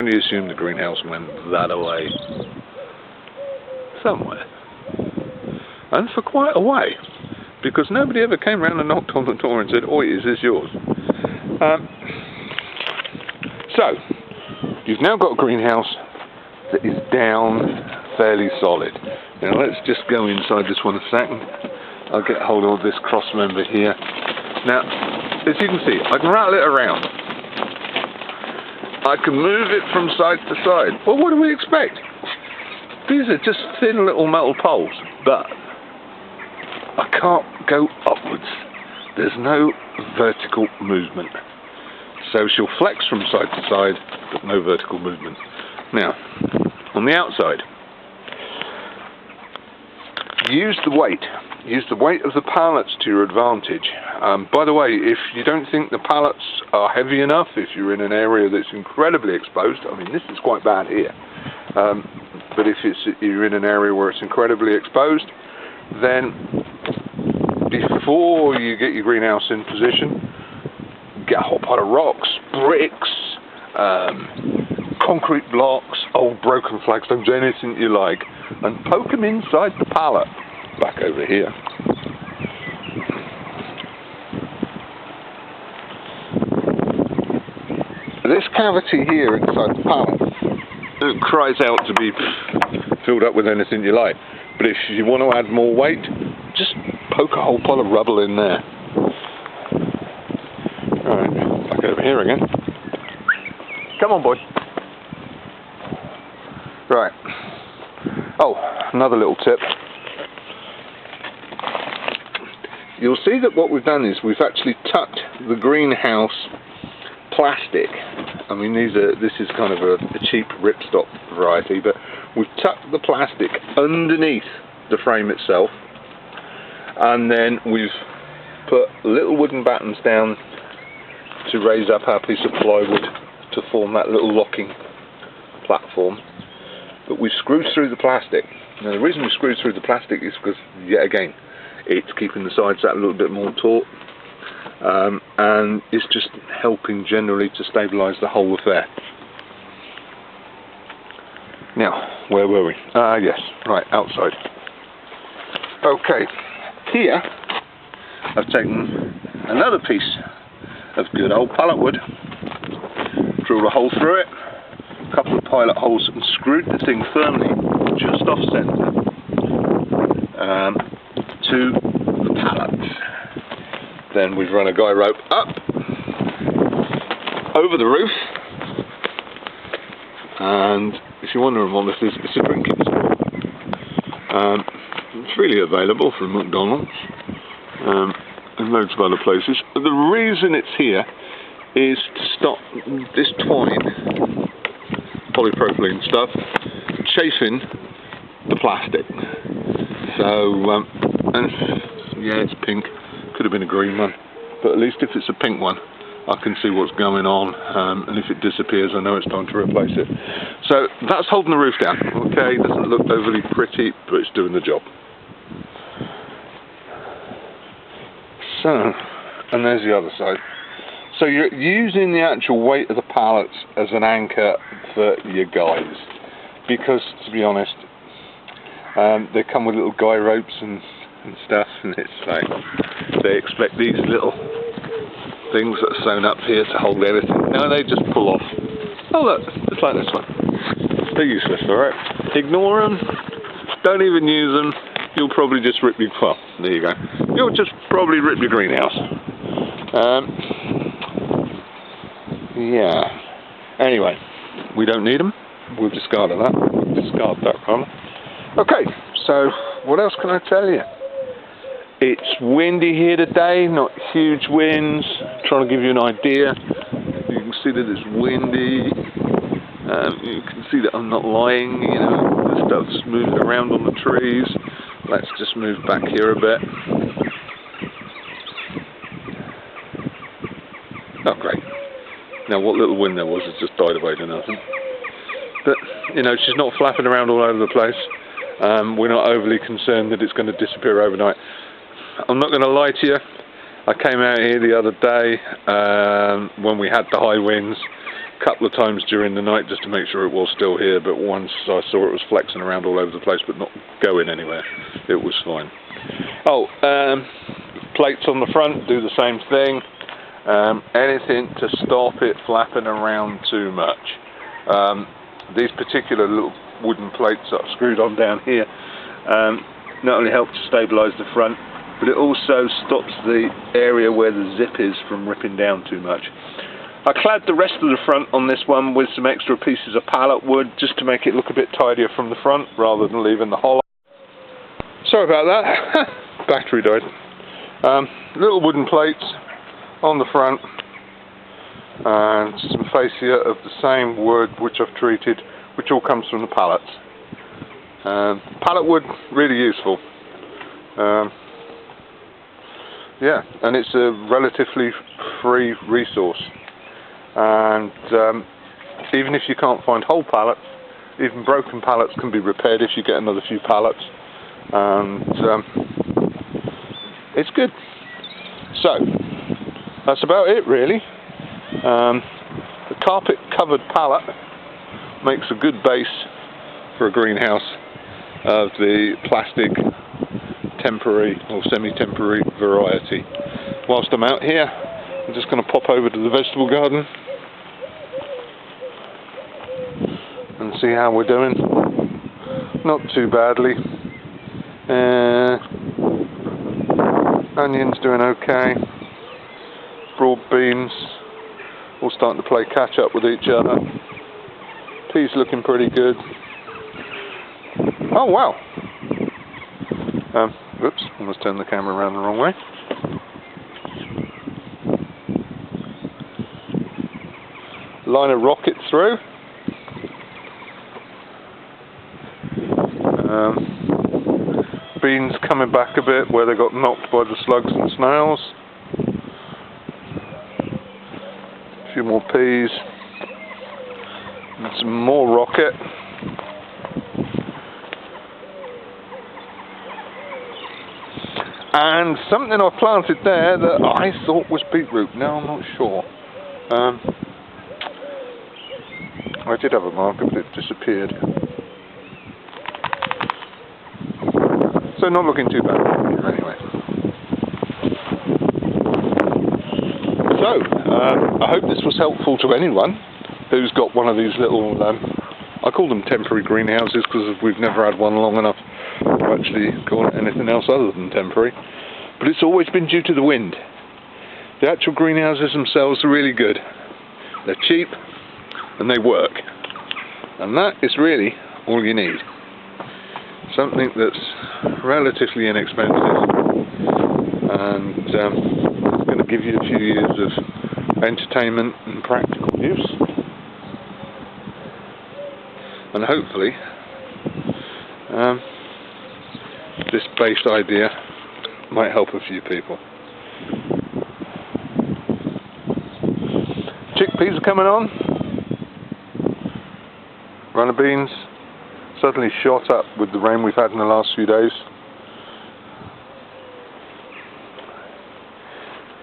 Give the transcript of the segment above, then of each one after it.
only assume the greenhouse went that away somewhere, and for quite a way, because nobody ever came round and knocked on the door and said, "Oi, is this yours?" So you've now got a greenhouse that is down fairly solid. Now let's just go inside this one a second. I'll get hold of this cross member here. Now, as you can see, I can rattle it around. I can move it from side to side. Well, what do we expect? These are just thin little metal poles, but I can't go upwards. There's no vertical movement. So she'll flex from side to side, but no vertical movement. Now, on the outside, use the weight of the pallets to your advantage. By the way, if you don't think the pallets are heavy enough, if you're in an area that's incredibly exposed, I mean this is quite bad here, but if you're in an area where it's incredibly exposed, then before you get your greenhouse in position, get a whole pile of rocks, bricks, concrete blocks, old broken flagstones, anything you like, and poke them inside the pallet. Back over here. This cavity here inside the pallet, it cries out to be filled up with anything you like. But if you want to add more weight, just poke a whole pile of rubble in there. Alright, back over here again. Come on, boy. Right. Oh, another little tip. You'll see that what we've done is we've actually tucked the greenhouse plastic. I mean, this is kind of a cheap ripstop variety, but we've tucked the plastic underneath the frame itself, and then we've put little wooden battens down to raise up our piece of plywood to form that little locking platform. But we've screwed through the plastic. Now the reason we screwed through the plastic is because, yet again, it's keeping the sides that a little bit more taut, and it's just helping generally to stabilise the whole affair. Now, where were we? Yes, right, outside. Okay, here I've taken another piece of good old pallet wood, drilled a hole through it, a couple of pilot holes, and screwed the thing firmly just off centre to the pallets. Then we've run a guy rope up over the roof, and if you're wondering what this is, it's a drinking straw. It's really available from McDonald's and loads of other places. The reason it's here is to stop this twine, polypropylene stuff, chafing the plastic. So, and yeah, it's pink. Could have been a green one, but at least if it's a pink one, I can see what's going on, and if it disappears, I know it's time to replace it. So that's holding the roof down. Okay, doesn't look overly pretty, but it's doing the job. So, and there's the other side. So you're using the actual weight of the pallets as an anchor for your guys, because to be honest, they come with little guy ropes and stuff, and it's like they expect these little things that are sewn up here to hold everything. No, they just pull off. Oh look, just like this one. They're useless, alright? Ignore them, don't even use them. You'll probably just rip your, well, there you go. You'll just probably rip your greenhouse. Yeah. Anyway, we don't need them. We'll discard that. We'll discard that one. Okay, so what else can I tell you? It's windy here today, not huge winds. Trying to give you an idea. You can see that it's windy. You can see that I'm not lying, you know, the stuff's moved around on the trees. Let's just move back here a bit. Oh, great. Now, what little wind there was has just died away to nothing. But, you know, she's not flapping around all over the place. We're not overly concerned that it's going to disappear overnight. I'm not going to lie to you. I came out here the other day when we had the high winds, a couple of times during the night just to make sure it was still here, but once I saw it was flexing around all over the place but not going anywhere, it was fine. Oh, plates on the front do the same thing. Anything to stop it flapping around too much. These particular little wooden plates that I've screwed on down here not only help to stabilise the front, but it also stops the area where the zip is from ripping down too much. I clad the rest of the front on this one with some extra pieces of pallet wood just to make it look a bit tidier from the front rather than leaving the hollow. Sorry about that. Battery died. Little wooden plates on the front and some fascia of the same wood which I've treated, which all comes from the pallets. Pallet wood, really useful. Yeah, and it's a relatively free resource. And even if you can't find whole pallets, even broken pallets can be repaired if you get another few pallets. And it's good. So that's about it, really. The carpet covered pallet makes a good base for a greenhouse of the plastic temporary or semi-temporary variety. Whilst I'm out here, I'm just going to pop over to the vegetable garden and see how we're doing. Not too badly. Onions doing okay. Broad beans all starting to play catch up with each other. Peas looking pretty good. Oh wow! Whoops, almost turned the camera around the wrong way. Line of rocket through. Beans coming back a bit where they got knocked by the slugs and snails. A few more peas. And some more rocket. And something I planted there that I thought was beetroot. Now I'm not sure. I did have a marker, but it disappeared. So not looking too bad anyway. So I hope this was helpful to anyone who's got one of these little, I call them temporary greenhouses because we've never had one long enough to actually call it anything else other than temporary. But it's always been due to the wind. The actual greenhouses themselves are really good. They're cheap and they work. And that is really all you need. Something that's relatively inexpensive and going to give you a few years of entertainment and practical use. And hopefully this base idea might help a few people. Chickpeas are coming on. Runner beans suddenly shot up with the rain we've had in the last few days.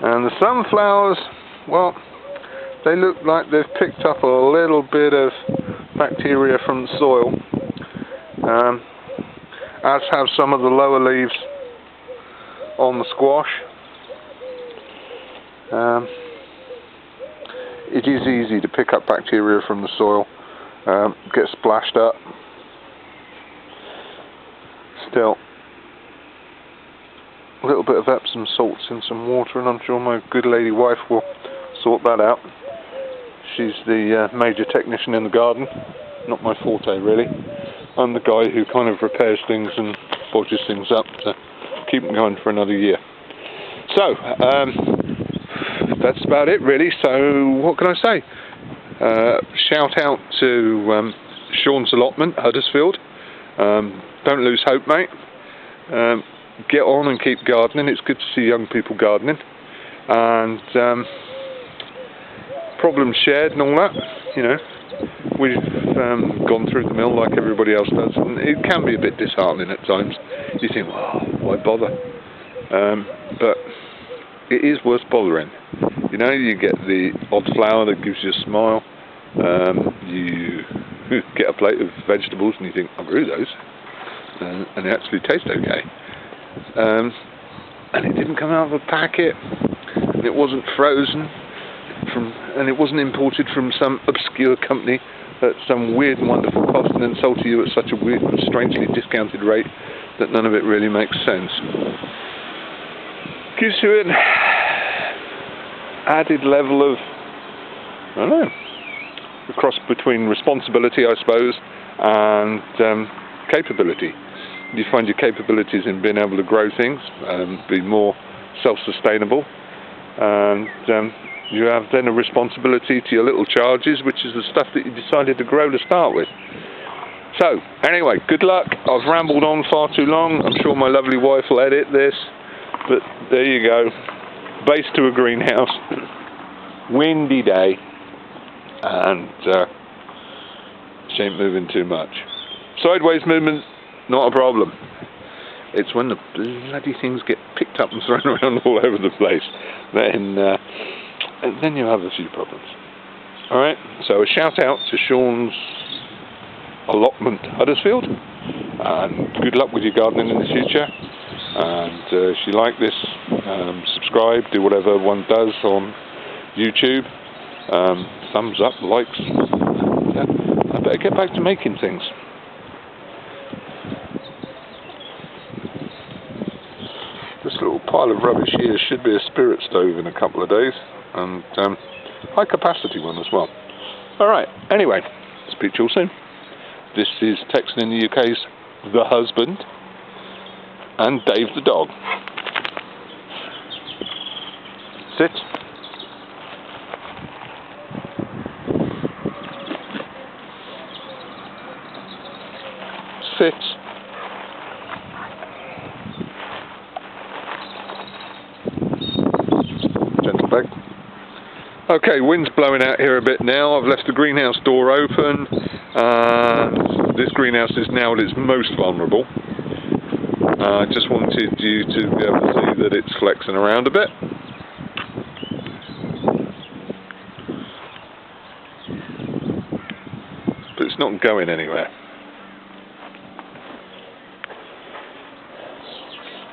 And the sunflowers, well, they look like they've picked up a little bit of bacteria from the soil, as have some of the lower leaves on the squash. It is easy to pick up bacteria from the soil, get splashed up. Still, a little bit of Epsom salts in some water and I'm sure my good lady wife will sort that out. She's the major technician in the garden, not my forte really. I'm the guy who kind of repairs things and bodges things up to keep them going for another year. So, that's about it really. So, what can I say? Shout out to Sean's Allotment Huddersfield. Don't lose hope, mate. Get on and keep gardening. It's good to see young people gardening. And problems shared and all that, you know. We've gone through the mill like everybody else does, and it can be a bit disheartening at times. You think, well, why bother? But it is worth bothering. You know, you get the odd flower that gives you a smile, You get a plate of vegetables and you think, I grew those, and they actually taste okay. And it didn't come out of a packet, and it wasn't frozen, and it wasn't imported from some obscure company at some weird and wonderful cost and then sold to you at such a weird and strangely discounted rate that none of it really makes sense. Gives you an added level of, I don't know, a cross between responsibility, I suppose, and capability. You find your capabilities in being able to grow things, be more self-sustainable, and you have then a responsibility to your little charges, which is the stuff that you decided to grow to start with. So, anyway, good luck. I've rambled on far too long. I'm sure my lovely wife will edit this, but there you go. Base to a greenhouse, windy day, and she ain't moving too much. Sideways movement, not a problem. It's when the bloody things get picked up and thrown around all over the place, then you have a few problems. Alright, so a shout out to Sean's Allotment Huddersfield, and good luck with your gardening in the future. And if you like this, subscribe, do whatever one does on YouTube. Thumbs up, likes. Yeah, I better get back to making things. This little pile of rubbish here should be a spirit stove in a couple of days, and high capacity one as well. Alright, anyway, speak to you all soon. This is Texan in the UK's The Husband, and Dave the dog. Sit. Sit. Gentle bag. Okay, wind's blowing out here a bit now. I've left the greenhouse door open, and this greenhouse is now at its most vulnerable. I just wanted you to be able to see that it's flexing around a bit. But it's not going anywhere.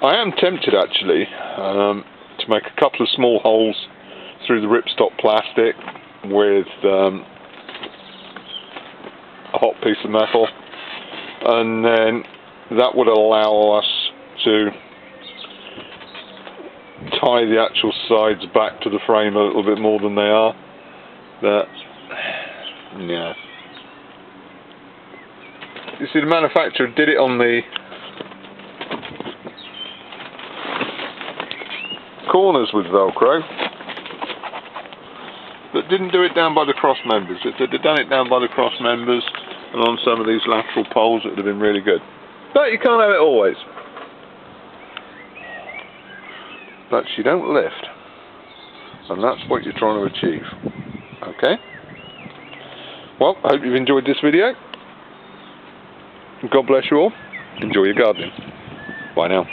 I am tempted actually to make a couple of small holes through the ripstop plastic with a hot piece of metal, and then that would allow us to tie the actual sides back to the frame a little bit more than they are. But yeah, you see, the manufacturer did it on the corners with Velcro, but didn't do it down by the cross members. If they'd have done it down by the cross members and on some of these lateral poles, it would have been really good. But you can't have it always. But you don't lift, and that's what you're trying to achieve. Okay? Well, I hope you've enjoyed this video. God bless you all. Enjoy your gardening. Bye now.